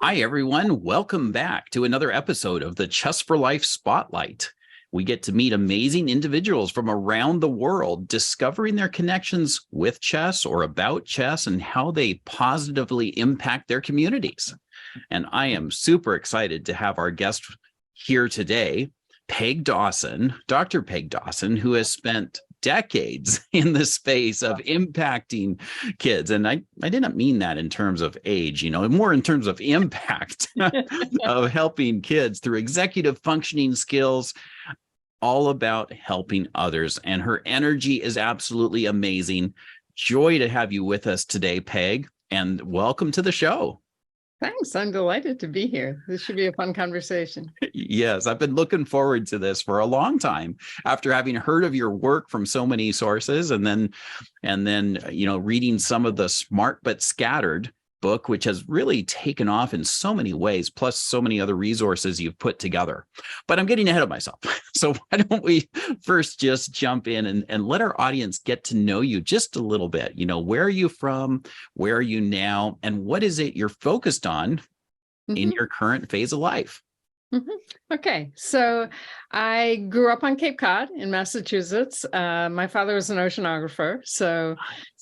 Hi, everyone. Welcome back to another episode of the Chess4Life Spotlight. We get to meet amazing individuals from around the world, discovering their connections with chess or about chess and how they positively impact their communities. And I am super excited to have our guest here today, Peg Dawson, Dr. Peg Dawson, who has spent decades in the space of impacting kids. And I didn't mean that in terms of age, more in terms of impact of helping kids through executive functioning skills, all about helping others. And her energy is absolutely amazing. Joy to have you with us today, Peg, and welcome to the show. Thanks. I'm delighted to be here. This should be a fun conversation. Yes, I've been looking forward to this for a long time after having heard of your work from so many sources and then reading some of the Smart But Scattered book, which has really taken off in so many ways, plus so many other resources you've put together. But I'm getting ahead of myself. So why don't we first just jump in and let our audience get to know you just a little bit. Where are you from? Where are you now? And what is it you're focused on in your current phase of life? Okay, so I grew up on Cape Cod in Massachusetts. My father was an oceanographer, so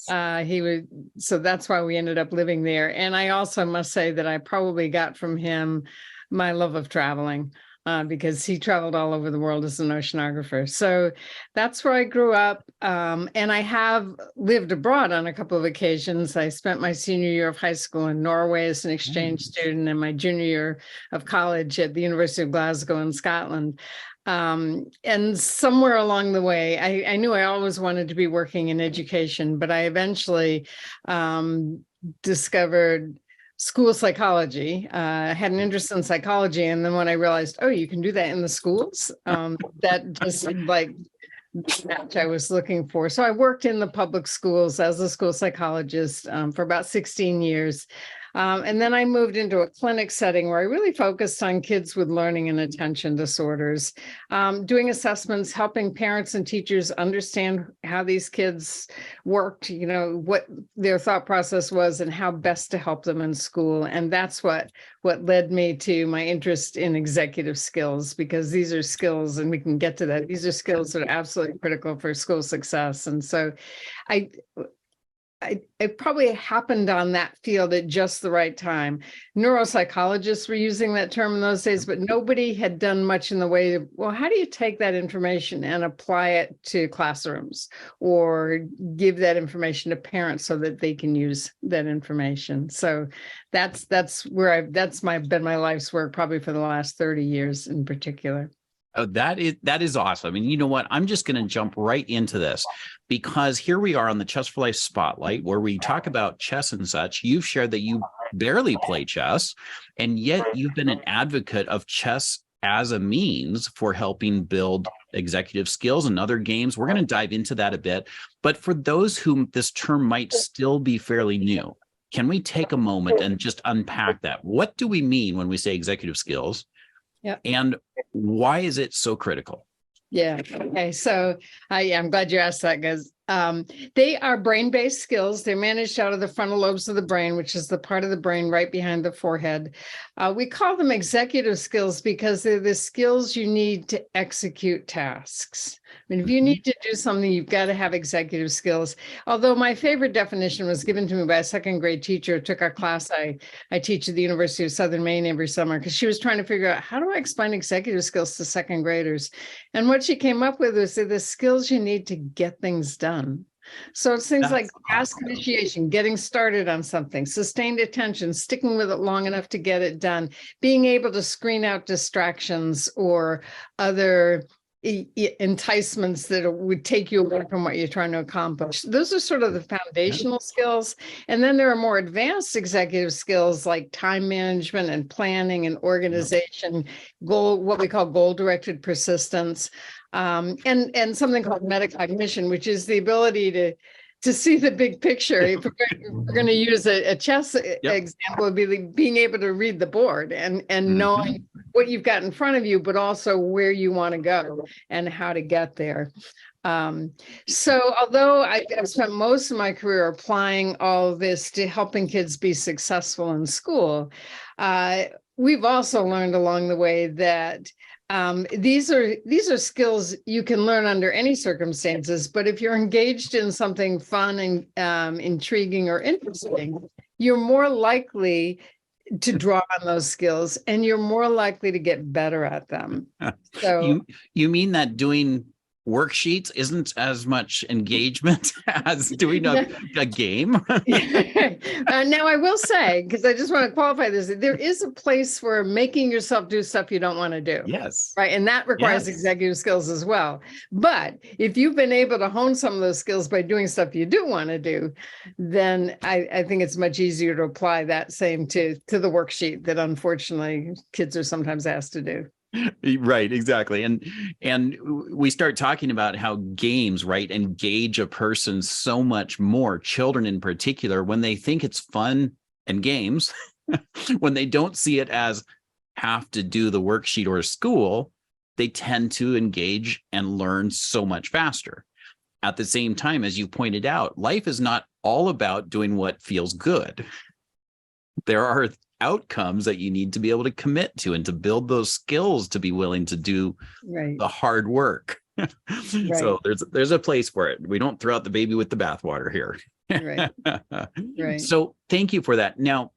that's why we ended up living there. And I also must say that I probably got from him my love of traveling. Because he traveled all over the world as an oceanographer. So that's where I grew up. And I have lived abroad on a couple of occasions. I spent my senior year of high school in Norway as an exchange student and my junior year of college at the University of Glasgow in Scotland. And somewhere along the way, I knew I always wanted to be working in education, but I eventually discovered school psychology. I had an interest in psychology. And then when I realized, oh, you can do that in the schools, that just seemed like the match I was looking for. So I worked in the public schools as a school psychologist for about 16 years. And then I moved into a clinic setting where I really focused on kids with learning and attention disorders, doing assessments, helping parents and teachers understand how these kids worked, what their thought process was and how best to help them in school. And that's what led me to my interest in executive skills, because these are skills, and we can get to that. These are skills that are absolutely critical for school success. And so it probably happened on that field at just the right time. Neuropsychologists were using that term in those days, but nobody had done much in the way of, well, how do you take that information and apply it to classrooms or give that information to parents so that they can use that information? So that's been my life's work probably for the last 30 years in particular. Oh, that is awesome. And you know what? I'm just going to jump right into this because here we are on the Chess4Life Spotlight where we talk about chess and such. You've shared that you barely play chess, and yet you've been an advocate of chess as a means for helping build executive skills and other games. We're going to dive into that a bit. But for those whom this term might still be fairly new, can we take a moment and just unpack that? What do we mean when we say executive skills? Yeah. And why is it so critical? Yeah. Okay. So I'm glad you asked that, because they are brain-based skills. They're managed out of the frontal lobes of the brain, which is the part of the brain right behind the forehead. We call them executive skills because they're the skills you need to execute tasks. I mean, if you need to do something, you've got to have executive skills. Although my favorite definition was given to me by a second grade teacher who took our class I teach at the University of Southern Maine every summer, because she was trying to figure out, how do I explain executive skills to second graders? And what she came up with was the skills you need to get things done. So it's things like task initiation, getting started on something, sustained attention, sticking with it long enough to get it done, being able to screen out distractions or other enticements that would take you away from what you're trying to accomplish. Those are sort of the foundational skills. And then there are more advanced executive skills like time management and planning and organization, what we call goal-directed persistence, and something called metacognition, which is the ability to see the big picture. If we're going to use a chess example, would be being able to read the board and knowing what you've got in front of you, but also where you want to go and how to get there. So although I've spent most of my career applying all of this to helping kids be successful in school, we've also learned along the way that these are skills you can learn under any circumstances, but if you're engaged in something fun and intriguing or interesting, you're more likely to draw on those skills and you're more likely to get better at them. So you mean that doing worksheets isn't as much engagement as doing a game? Now I will say, because I just want to qualify this, there is a place for making yourself do stuff you don't want to do. Yes. Right. And that requires executive skills as well. But if you've been able to hone some of those skills by doing stuff you do want to do, then I think it's much easier to apply that same to the worksheet that unfortunately kids are sometimes asked to do. Right, exactly. And we start talking about how games, right, engage a person so much more, children in particular, when they think it's fun and games, when they don't see it as have to do the worksheet or school, they tend to engage and learn so much faster. At the same time, as you pointed out, life is not all about doing what feels good. There are outcomes that you need to be able to commit to and to build those skills to be willing to do the hard work. So there's a place for it. We don't throw out the baby with the bathwater here. Right. So thank you for that. Now,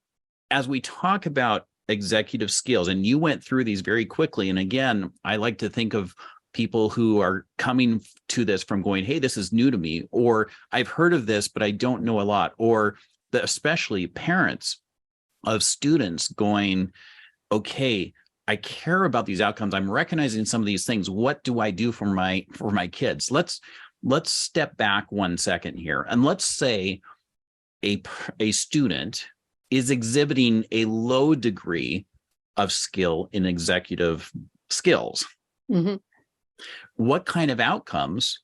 as we talk about executive skills, and you went through these very quickly, and again, I like to think of people who are coming to this from going, hey, this is new to me, or I've heard of this, but I don't know a lot, or especially parents of students going, okay, I care about these outcomes. I'm recognizing some of these things. What do I do for my kids? Let's step back 1 second here. And let's say a student is exhibiting a low degree of skill in executive skills. Mm-hmm. What kind of outcomes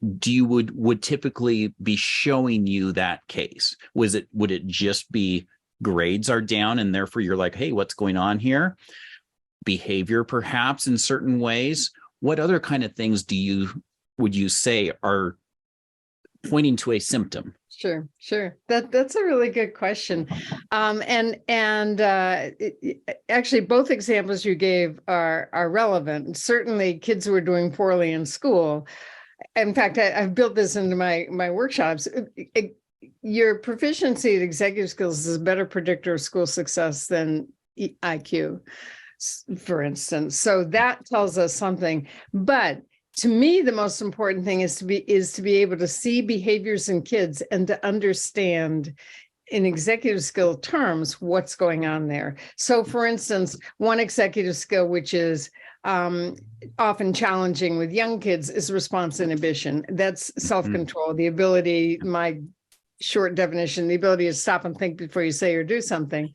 would typically be showing you that case? Would it just be grades are down and therefore you're like, hey, what's going on here? Behavior, perhaps, in certain ways. What other kind of things would you say are pointing to a symptom? Sure. That's a really good question. Actually, both examples you gave are relevant. Certainly, kids who are doing poorly in school. In fact, I've built this into my workshops. Your proficiency at executive skills is a better predictor of school success than IQ, for instance. So that tells us something. But to me, the most important thing is to be able to see behaviors in kids and to understand in executive skill terms what's going on there. So, for instance, one executive skill which is often challenging with young kids is response inhibition. That's self-control, the ability, my short definition, the ability to stop and think before you say or do something.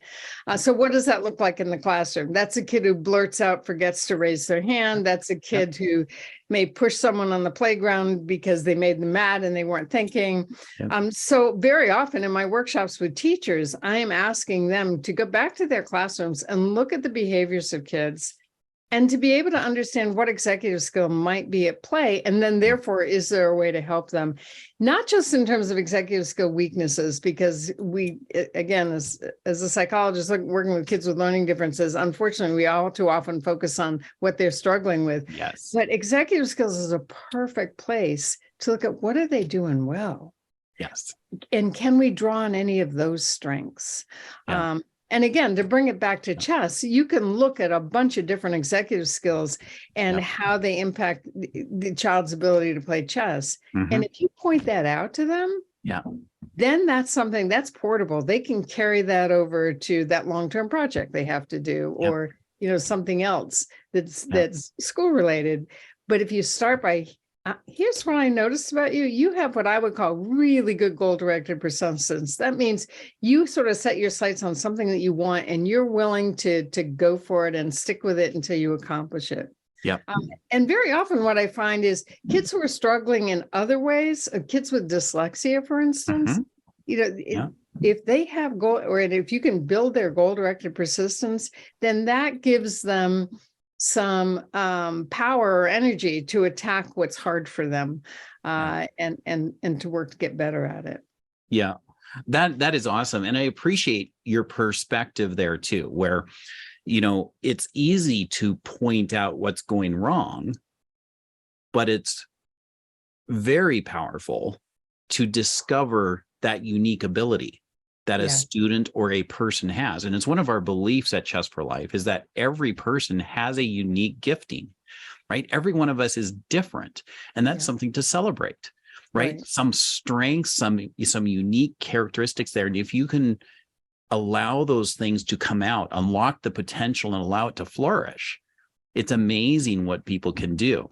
So what does that look like in the classroom? That's a kid who blurts out, forgets to raise their hand. That's a kid who may push someone on the playground because they made them mad and they weren't thinking. So very often in my workshops with teachers, I am asking them to go back to their classrooms and look at the behaviors of kids and to be able to understand what executive skill might be at play. And then therefore, is there a way to help them? Not just in terms of executive skill weaknesses, because we, again, as a psychologist working with kids with learning differences, unfortunately, we all too often focus on what they're struggling with. Yes. But executive skills is a perfect place to look at what are they doing well? Yes. And can we draw on any of those strengths? Yeah. And again, to bring it back to chess, you can look at a bunch of different executive skills and how they impact the child's ability to play chess. Mm-hmm. And if you point that out to them, then that's something that's portable. They can carry that over to that long-term project they have to do, or something else that's school related. But if you start by here's what I noticed about you. You have what I would call really good goal-directed persistence. That means you sort of set your sights on something that you want and you're willing to go for it and stick with it until you accomplish it. Yeah. And very often what I find is kids who are struggling in other ways, kids with dyslexia, for instance, if they have goal, or if you can build their goal-directed persistence, then that gives them some power or energy to attack what's hard for them, and to work to get better at it. Yeah, that is awesome. And I appreciate your perspective there too, where, it's easy to point out what's going wrong, but it's very powerful to discover that unique ability that a student or a person has. And it's one of our beliefs at Chess4Life is that every person has a unique gifting, right? Every one of us is different, and that's something to celebrate, right? Some strengths, some unique characteristics there. And if you can allow those things to come out, unlock the potential and allow it to flourish, it's amazing what people can do.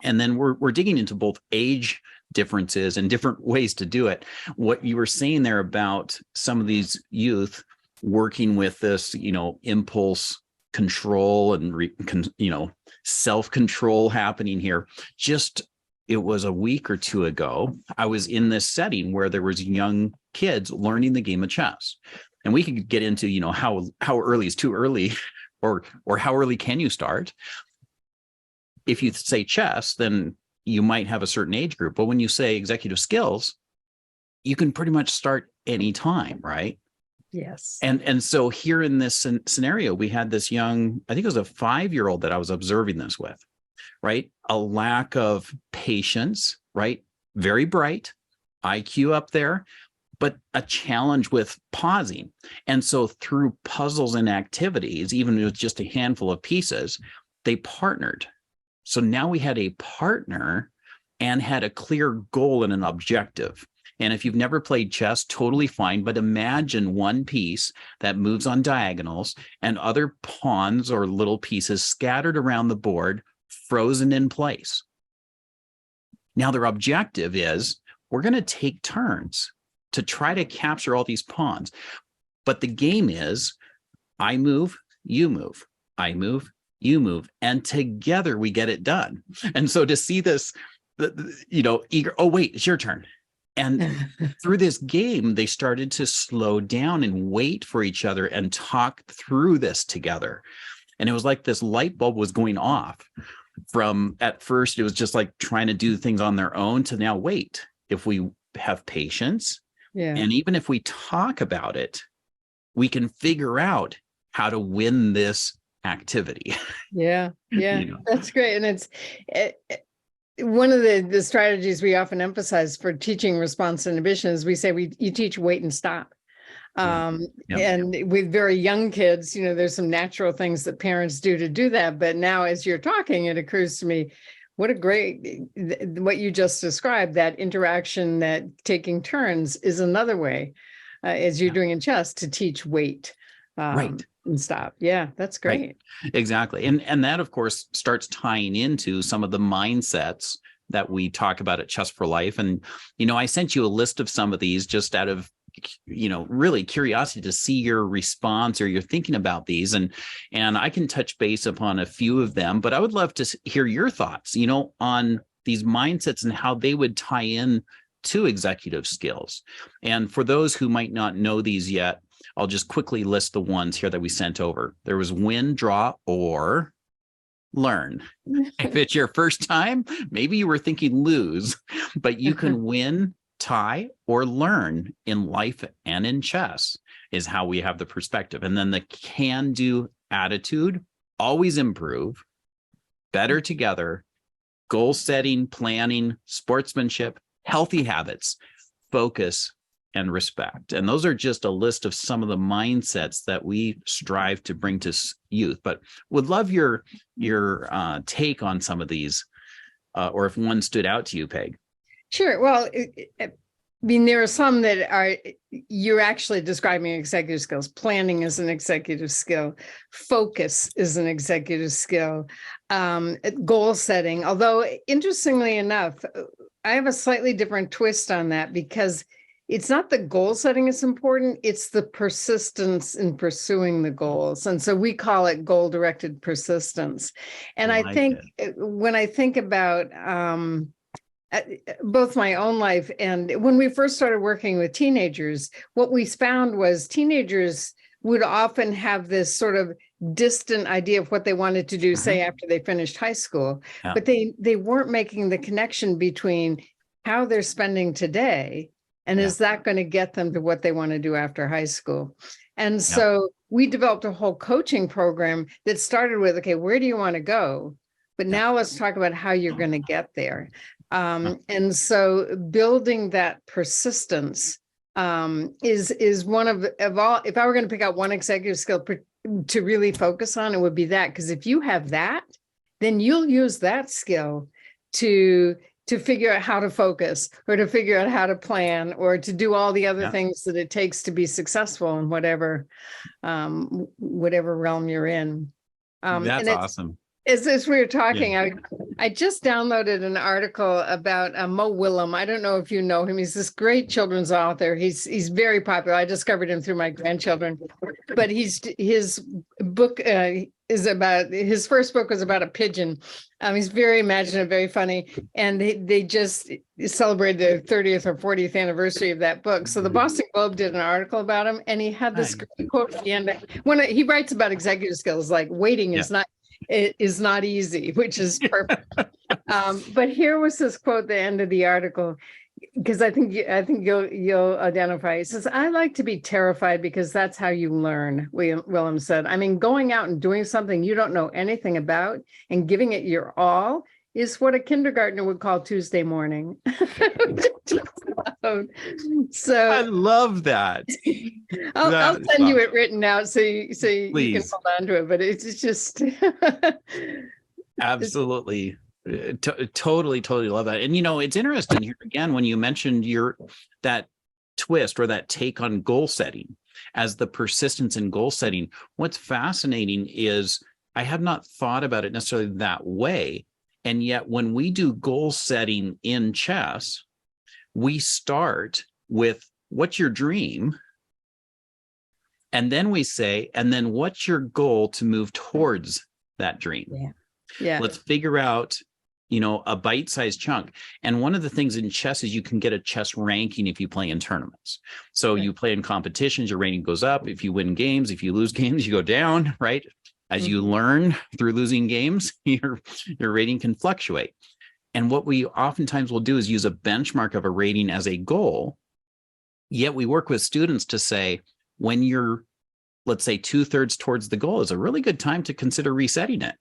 And then we're digging into both age differences and different ways to do it. What you were saying there about some of these youth working with this, impulse control and, self-control happening here. It was a week or two ago, I was in this setting where there was young kids learning the game of chess. And we could get into, how early is too early or how early can you start? If you say chess, then you might have a certain age group. But when you say executive skills, you can pretty much start anytime, right? Yes. And so here in this scenario, we had this young, I think it was a 5-year-old that I was observing this with, right? A lack of patience, right? Very bright, IQ up there, but a challenge with pausing. And so through puzzles and activities, even with just a handful of pieces, they partnered. So now we had a partner and had a clear goal and an objective. And if you've never played chess, totally fine. But imagine one piece that moves on diagonals and other pawns or little pieces scattered around the board, frozen in place. Now their objective is, we're going to take turns to try to capture all these pawns. But the game is, I move, you move, I move, you move, and together we get it done. And so to see this, eager, oh, wait, it's your turn. And through this game, they started to slow down and wait for each other and talk through this together. And it was like this light bulb was going off from, at first, it was just like trying to do things on their own, to now, wait, if we have patience, and even if we talk about it, we can figure out how to win this activity. Yeah. That's great. And it's one of the strategies we often emphasize for teaching response inhibition is we say you teach wait and stop. And with very young kids, there's some natural things that parents do to do that. But now, as you're talking, it occurs to me, what you just described, that interaction, that taking turns is another way, as you're doing in chess, to teach wait. And stop. Yeah, that's great. Right. Exactly. And that, of course, starts tying into some of the mindsets that we talk about at Chess4Life. And, I sent you a list of some of these just out of, really curiosity to see your response or your thinking about these. And I can touch base upon a few of them, but I would love to hear your thoughts, on these mindsets and how they would tie in to executive skills. And for those who might not know these yet, I'll just quickly list the ones here that we sent over. There was win, draw, or learn. If it's your first time, maybe you were thinking lose, but you can win, tie, or learn in life and in chess, is how we have the perspective. And then the can-do attitude, always improve, better together, goal setting, planning, sportsmanship, healthy habits, focus, and respect. And those are just a list of some of the mindsets that we strive to bring to youth. But would love your take on some of these, or if one stood out to you, Peg. Sure. Well, there are some that you're actually describing executive skills. Planning is an executive skill. Focus is an executive skill. Goal setting. Although, interestingly enough, I have a slightly different twist on that, because it's not the goal setting that's important, it's the persistence in pursuing the goals. And so we call it goal-directed persistence. And I think when I think about both my own life and when we first started working with teenagers, what we found was teenagers would often have this sort of distant idea of what they wanted to do, say, after they finished high school, but they weren't making the connection between how they're spending today and is that going to get them to what they want to do after high school. And so we developed a whole coaching program that started with, okay, where do you want to go? But now let's talk about how you're going to get there. And so building that persistence is one of all, if I were going to pick out one executive skill to really focus on, it would be that. Because if you have that, then you'll use that skill to figure out how to focus, or to figure out how to plan, or to do all the other things that it takes to be successful in whatever realm you're in. That's awesome. As we were talking, I just downloaded an article about Mo Willem. I don't know if you know him. He's this great children's author. He's very popular. I discovered him through my grandchildren. But his book is about, his first book was about a pigeon. He's very imaginative, very funny. And they just celebrated their 30th or 40th anniversary of that book. So the Boston Globe did an article about him, and he had this great quote at the end. When he writes about executive skills, like waiting is not easy, which is perfect. But here was this quote at the end of the article, because I think you'll identify. He says, "I like to be terrified because that's how you learn," Willem said. "I mean, going out and doing something you don't know anything about and giving it your all is what a kindergartner would call Tuesday morning." So I love that. I'll send you it written out so you can hold on to it. But it's just absolutely, totally love that. And it's interesting here again when you mentioned that twist or that take on goal setting as the persistence in goal setting. What's fascinating is I have not thought about it necessarily that way, and yet when we do goal setting in chess, we start with what's your dream? And then we say, and then what's your goal to move towards that dream? Yeah. Let's figure out, a bite-sized chunk. And one of the things in chess is you can get a chess ranking if you play in tournaments. So you play in competitions, your rating goes up. If you win games, if you lose games, you go down, right? As you learn through losing games, your rating can fluctuate. And what we oftentimes will do is use a benchmark of a rating as a goal. Yet we work with students to say, when you're, let's say, 2/3 towards the goal is a really good time to consider resetting it.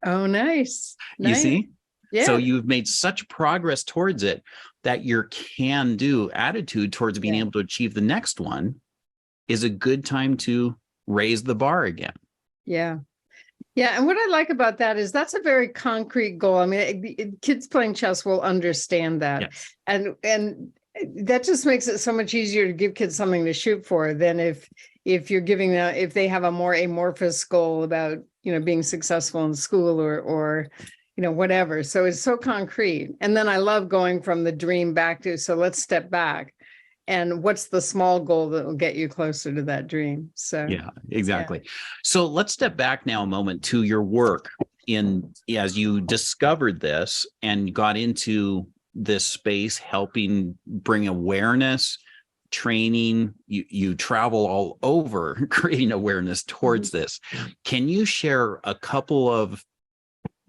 Oh, nice. You see? Yeah. So you've made such progress towards it that your can-do attitude towards being able to achieve the next one is a good time to raise the bar again. Yeah. Yeah. And what I like about that is that's a very concrete goal. I mean, kids playing chess will understand that. Yes. And that just makes it so much easier to give kids something to shoot for than if you're giving them, if they have a more amorphous goal about, being successful in school or whatever. So it's so concrete. And then I love going from the dream back to, so let's step back. And what's the small goal that will get you closer to that dream? So yeah, exactly. Yeah. So let's step back now a moment to your work as you discovered this and got into this space, helping bring awareness, training. You travel all over creating awareness towards this. Can you share a couple of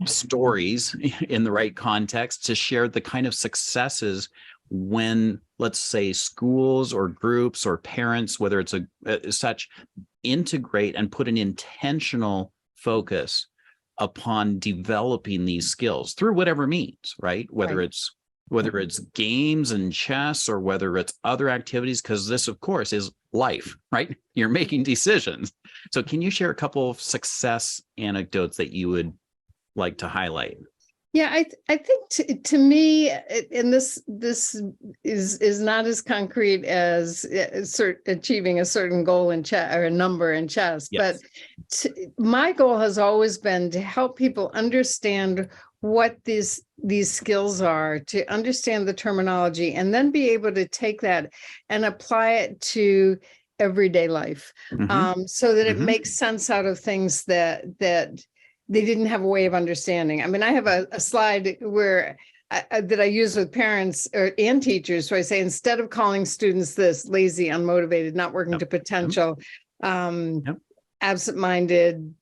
stories in the right context to share the kind of successes when, let's say, schools or groups or parents, whether it's such, integrate and put an intentional focus upon developing these skills through whatever means, right? Whether it's games and chess or whether it's other activities, because this, of course, is life, right? You're making decisions. So can you share a couple of success anecdotes that you would like to highlight? Yeah, I think to me, and this is not as concrete as achieving a certain goal in chess or a number in chess, yes. But my goal has always been to help people understand what these skills are, to understand the terminology, and then be able to take that and apply it to everyday life, so that it makes sense out of things that they didn't have a way of understanding. I mean, I have a slide where that I use with parents and teachers. So I say, instead of calling students this lazy, unmotivated, not working to potential, Yep. absent-minded,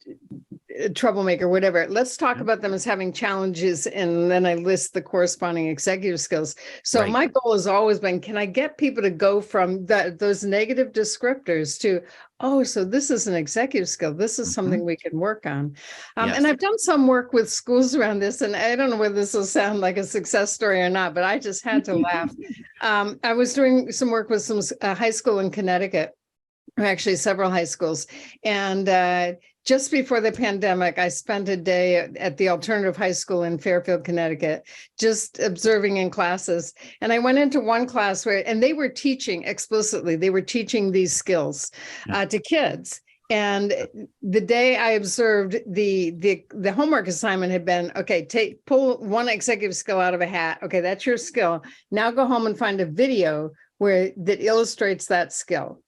troublemaker, whatever. Let's talk about them as having challenges, and then I list the corresponding executive skills. So Right. my goal has always been, can I get people to go from those negative descriptors to, oh, so this is an executive skill. This is something we can work on. Yes. And I've done some work with schools around this, and I don't know whether this will sound like a success story or not, but I just had to laugh. I was doing some work with some high school in Connecticut, or actually several high schools. And just before the pandemic, I spent a day at the alternative high school in Fairfield, Connecticut, just observing in classes. And I went into one class and they were teaching explicitly, they were teaching these skills to kids. And the day I observed, the homework assignment had been, okay, pull one executive skill out of a hat. Okay, that's your skill. Now go home and find a video that illustrates that skill.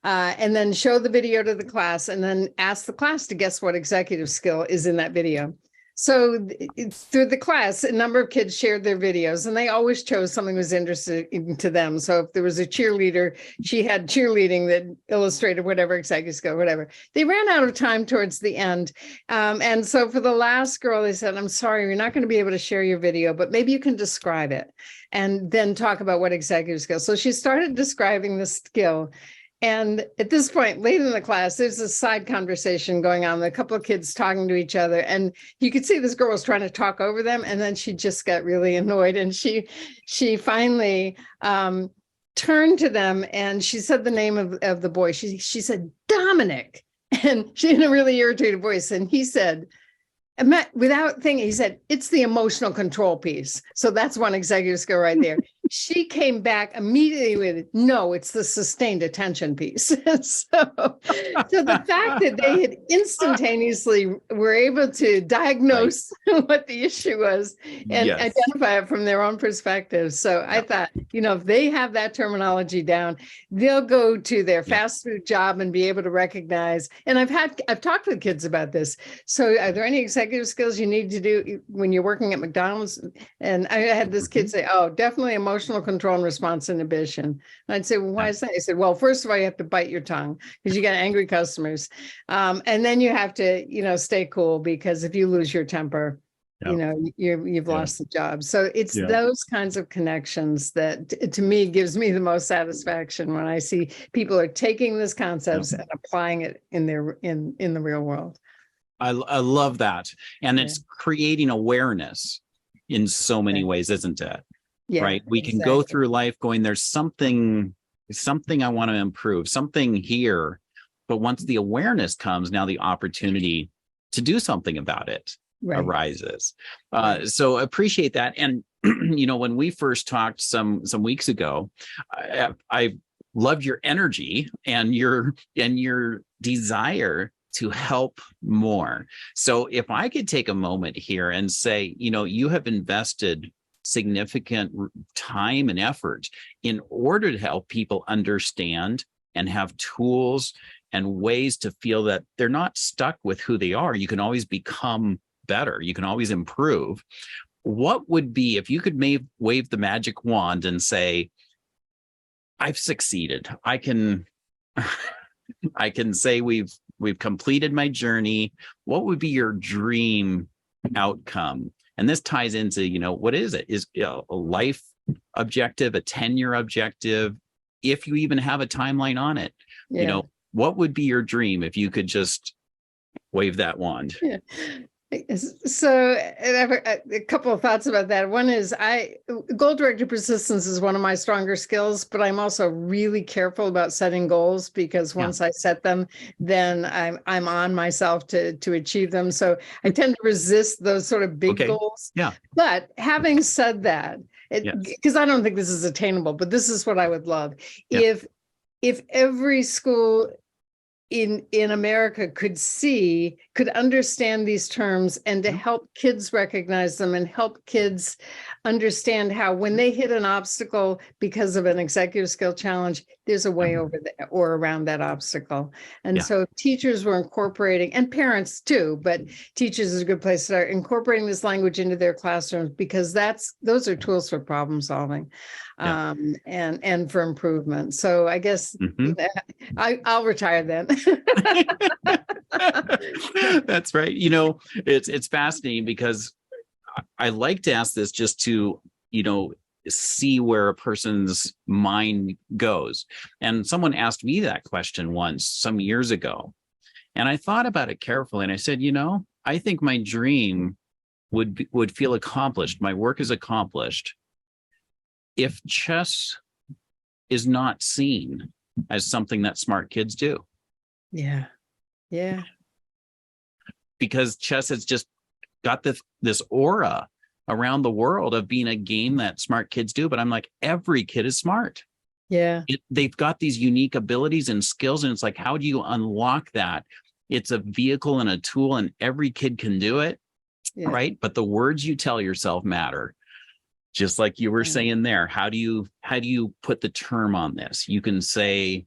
And then show the video to the class, and then ask the class to guess what executive skill is in that video. So through the class, a number of kids shared their videos, and they always chose something that was interesting to them. So if there was a cheerleader, she had cheerleading that illustrated whatever executive skill, whatever. They ran out of time towards the end. And so for the last girl, they said, I'm sorry, you're not going to be able to share your video, but maybe you can describe it and then talk about what executive skill. So she started describing the skill. And at this point, late in the class, there's a side conversation going on with a couple of kids talking to each other. And you could see this girl was trying to talk over them. And then she just got really annoyed. And she finally turned to them and she said the name of the boy. She said, Dominic. And she had a really irritated voice. And he said, without thinking, he said, it's the emotional control piece. So that's one executive skill right there. She came back immediately with, no, it's the sustained attention piece. So the fact that they had instantaneously were able to diagnose what the issue was and identify it from their own perspective. So I thought, if they have that terminology down, they'll go to their fast food job and be able to recognize. And I've talked with kids about this. So are there any executive skills you need to do when you're working at McDonald's? And I had this kid say, oh, definitely emotional control and response inhibition. And I'd say, well, why is that? He said, well, first of all, you have to bite your tongue because you got angry customers. And then you have to, stay cool, because if you lose your temper, you've lost the job. So it's those kinds of connections that to me gives me the most satisfaction when I see people are taking these concepts and applying it in the real world. I love that. And it's creating awareness in so many ways, isn't it? Yeah, right. We can go through life going, there's something I want to improve, something here. But once the awareness comes, now the opportunity to do something about it arises. So appreciate that. And, when we first talked some weeks ago, I loved your energy and your desire to help more. So if I could take a moment here and say, you have invested significant time and effort in order to help people understand and have tools and ways to feel that they're not stuck with who they are. You can always become better. You can always improve. What would be, if you could wave the magic wand and say, I've succeeded. I can say we've completed my journey. What would be your dream outcome? And this ties into, what is it? Is a life objective, a 10-year objective? If you even have a timeline on it, what would be your dream if you could just wave that wand? Yeah. So I have a couple of thoughts about that. One is goal-directed persistence is one of my stronger skills, but I'm also really careful about setting goals, because once I set them, then I'm on myself to achieve them. So I tend to resist those sort of big goals. Yeah. But having said that, because I don't think this is attainable, but this is what I would love. Yeah. If every school in America could understand these terms, and to help kids recognize them and help kids understand how, when they hit an obstacle because of an executive skill challenge, there's a way over there or around that obstacle. And so teachers were incorporating, and parents too, but teachers is a good place to start incorporating this language into their classrooms, because those are tools for problem solving. And for improvement. So I guess I'll retire then. That's right. You know, it's fascinating because I like to ask this just to, see where a person's mind goes. And someone asked me that question once some years ago. And I thought about it carefully and I said, I think my dream would feel accomplished. My work is accomplished if chess is not seen as something that smart kids do. Yeah. Yeah. Because chess has just got this aura around the world of being a game that smart kids do. But I'm like, every kid is smart. Yeah. They've got these unique abilities and skills. And it's like, how do you unlock that? It's a vehicle and a tool, and every kid can do it. Yeah. Right. But the words you tell yourself matter. Just like you were saying there, how do you put the term on this? You can say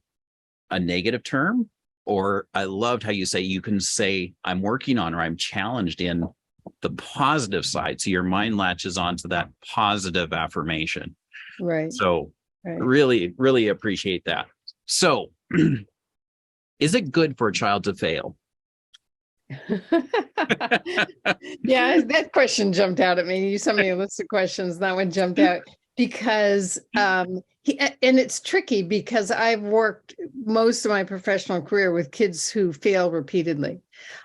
a negative term, or I loved how you say, you can say I'm working on, or I'm challenged in the positive side. So your mind latches onto that positive affirmation. Right. So right. really, really appreciate that. So is it good for a child to fail? Yeah, that question jumped out at me. You sent me a list of questions. That one jumped out because and it's tricky because I've worked most of my professional career with kids who fail repeatedly,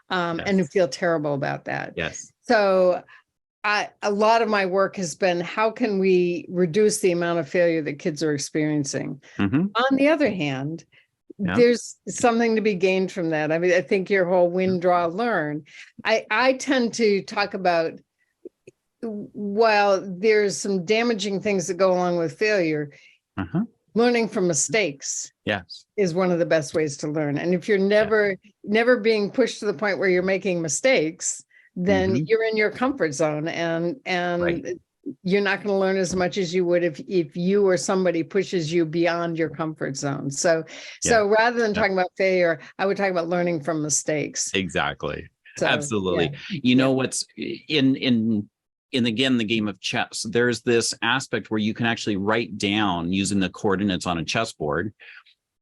and who feel terrible about that. Yes. So a lot of my work has been, how can we reduce the amount of failure that kids are experiencing? Mm-hmm. On the other hand, there's something to be gained from that. I mean, I think your whole win, draw, learn. I tend to talk about, while there's some damaging things that go along with failure, learning from mistakes is one of the best ways to learn. And if you're never being pushed to the point where you're making mistakes, then you're in your comfort zone, and you're not going to learn as much as you would if you or somebody pushes you beyond your comfort zone. So rather than talking about failure, I would talk about learning from mistakes. Exactly. So, absolutely. You know what's in again the game of chess, there's this aspect where you can actually write down, using the coordinates on a chessboard,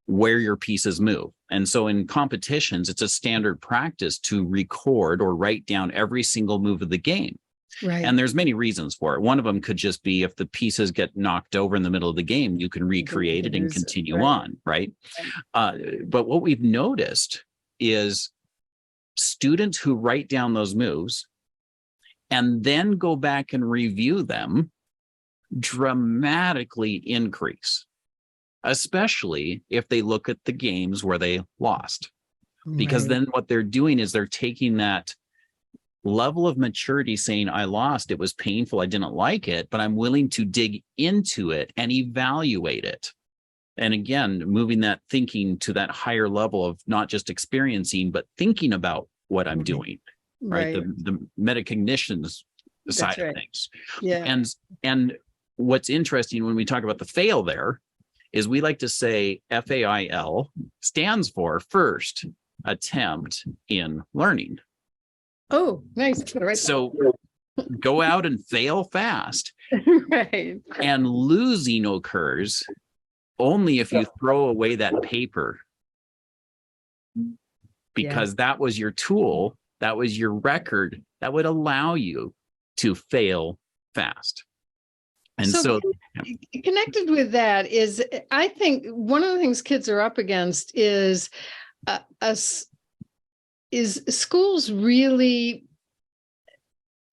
where your pieces move. And so in competitions, it's a standard practice to record or write down every single move of the game. Right. And there's many reasons for it. One of them could just be, if the pieces get knocked over in the middle of the game, you can recreate it and continue on, right? But what we've noticed is students who write down those moves and then go back and review them dramatically increase, especially if they look at the games where they lost. Because then what they're doing is they're taking that level of maturity, saying, I lost, it was painful, I didn't like it, but I'm willing to dig into it and evaluate it. And again, moving that thinking to that higher level of not just experiencing, but thinking about what I'm doing, right? The metacognition side of things. And what's interesting when we talk about the fail there is we like to say FAIL stands for first attempt in learning. Oh, nice. So go out and fail fast. Right. And losing occurs only if you throw away that paper, because that was your tool, that was your record that would allow you to fail fast. And so connected with that is, I think one of the things kids are up against is schools really,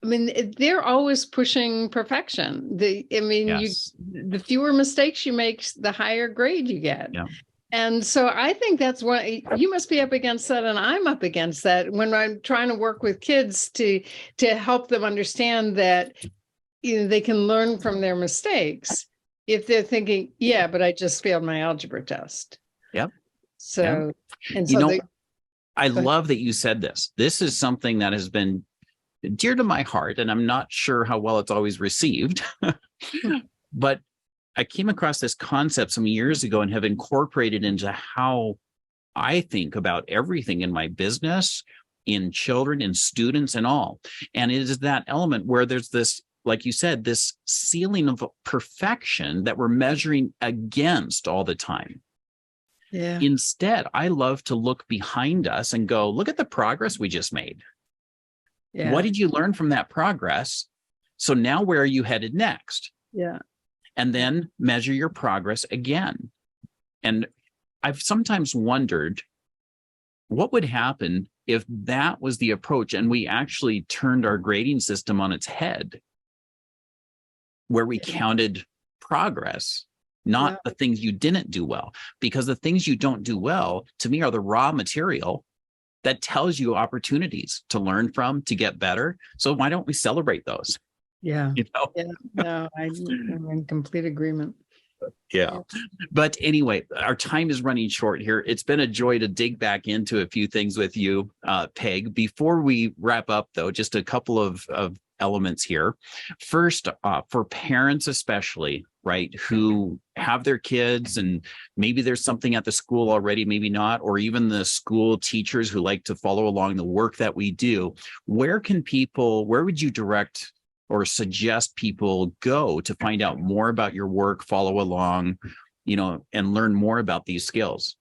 I mean, they're always pushing perfection. The fewer mistakes you make, the higher grade you get. Yeah. And so I think that's why you must be up against that, and I'm up against that when I'm trying to work with kids to help them understand that they can learn from their mistakes if they're thinking, but I just failed my algebra test. Yep. So, and so I love that you said this. This is something that has been dear to my heart, and I'm not sure how well it's always received, but I came across this concept some years ago and have incorporated into how I think about everything in my business, in children, in students, and all. And it is that element where there's this, like you said, this ceiling of perfection that we're measuring against all the time. Yeah. Instead, I love to look behind us and go, look at the progress we just made. Yeah. What did you learn from that progress? So now where are you headed next? Yeah. And then measure your progress again. And I've sometimes wondered what would happen if that was the approach and we actually turned our grading system on its head, where we counted progress, not the things you didn't do well, because the things you don't do well, to me, are the raw material that tells you opportunities to learn from, to get better. So why don't we celebrate those? Yeah. You know? Yeah. No, I'm in complete agreement. Yeah. But anyway, our time is running short here. It's been a joy to dig back into a few things with you, Peg. Before we wrap up, though, just a couple of elements here. First, for parents especially, right, who have their kids and maybe there's something at the school already, maybe not, or even the school teachers who like to follow along the work that we do, where would you direct or suggest people go to find out more about your work, follow along, and learn more about these skills?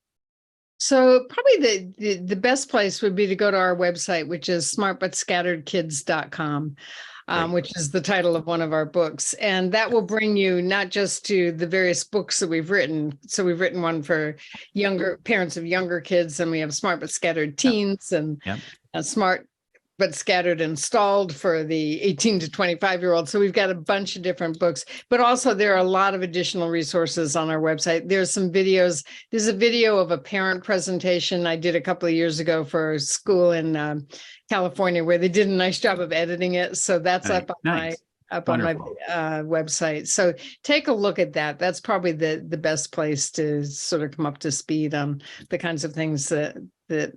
So probably the best place would be to go to our website, which is smartbutscatteredkids.com, which is the title of one of our books. And that will bring you not just to the various books that we've written. So we've written one for younger parents of younger kids, and we have Smart But Scattered Teens and Smart But Scattered Installed for the 18 to 25-year-olds. So we've got a bunch of different books, but also there are a lot of additional resources on our website. There's some videos. There's a video of a parent presentation I did a couple of years ago for a school in California where they did a nice job of editing it. So that's up on my website. So take a look at that. That's probably the best place to sort of come up to speed on the kinds of things that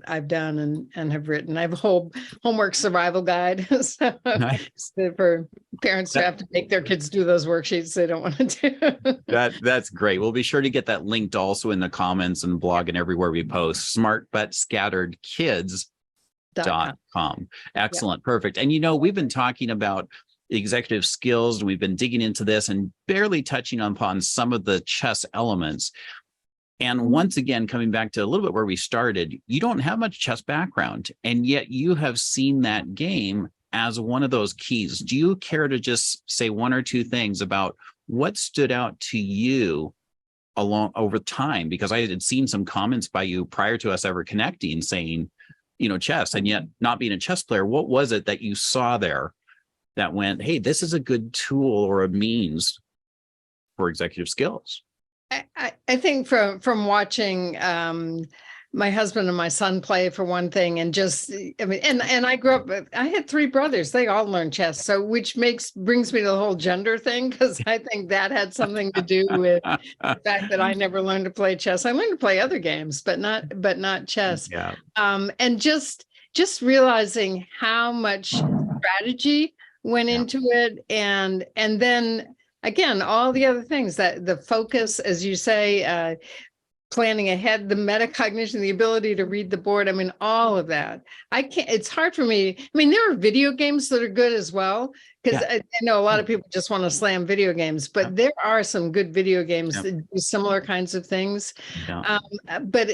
I've done and have written. I have a whole homework survival guide so for parents who have to make their kids do those worksheets they don't want to do. That's great. We'll be sure to get that linked also in the comments and blog and everywhere we post. smartbutscatteredkids.com. Excellent. Perfect. And we've been talking about executive skills, and we've been digging into this and barely touching upon some of the chess elements. And once again, coming back to a little bit where we started, you don't have much chess background, and yet you have seen that game as one of those keys. Do you care to just say one or two things about what stood out to you over time? Because I had seen some comments by you prior to us ever connecting saying, chess, and yet not being a chess player. What was it that you saw there that went, hey, this is a good tool or a means for executive skills? I think from watching my husband and my son play, for one thing, and I grew up, I had three brothers, they all learned chess, so which brings me to the whole gender thing, because I think that had something to do with the fact that I never learned to play chess. I learned to play other games, but not chess. Yeah. And just realizing how much strategy went into it, and then again, all the other things, that the focus, as you say, planning ahead, the metacognition, the ability to read the board. I mean, all of that. It's hard for me. I mean, there are video games that are good as well, because I know a lot of people just want to slam video games, but there are some good video games that do similar kinds of things. But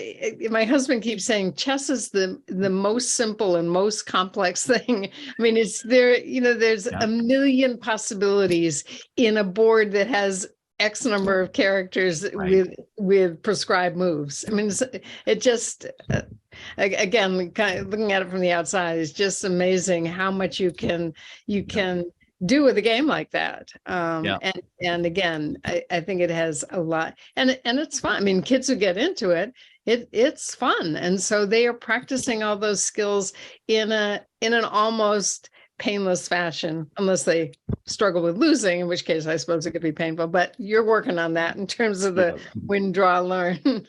my husband keeps saying chess is the most simple and most complex thing. I mean, there's a million possibilities in a board that has X number of characters with prescribed moves. I mean, it just, again, kind of looking at it from the outside, is just amazing how much you can do with a game like that. And again, I think it has a lot, and it's fun. I mean, kids who get into it, it's fun, and so they are practicing all those skills in an almost painless fashion, unless they struggle with losing, in which case I suppose it could be painful, but you're working on that in terms of the win, draw, learn.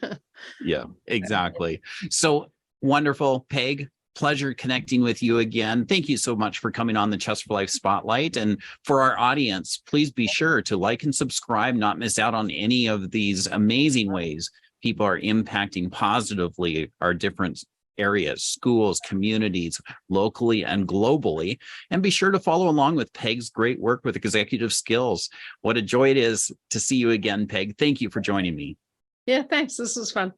Yeah, exactly. So wonderful, Peg. Pleasure connecting with you again. Thank you so much for coming on the Chess4Life Spotlight. And for our audience, please be sure to like and subscribe, not miss out on any of these amazing ways people are impacting positively our different areas, schools, communities, locally and globally. And be sure to follow along with Peg's great work with executive skills. What a joy it is to see you again, Peg. Thank you for joining me. Yeah, thanks. This was fun.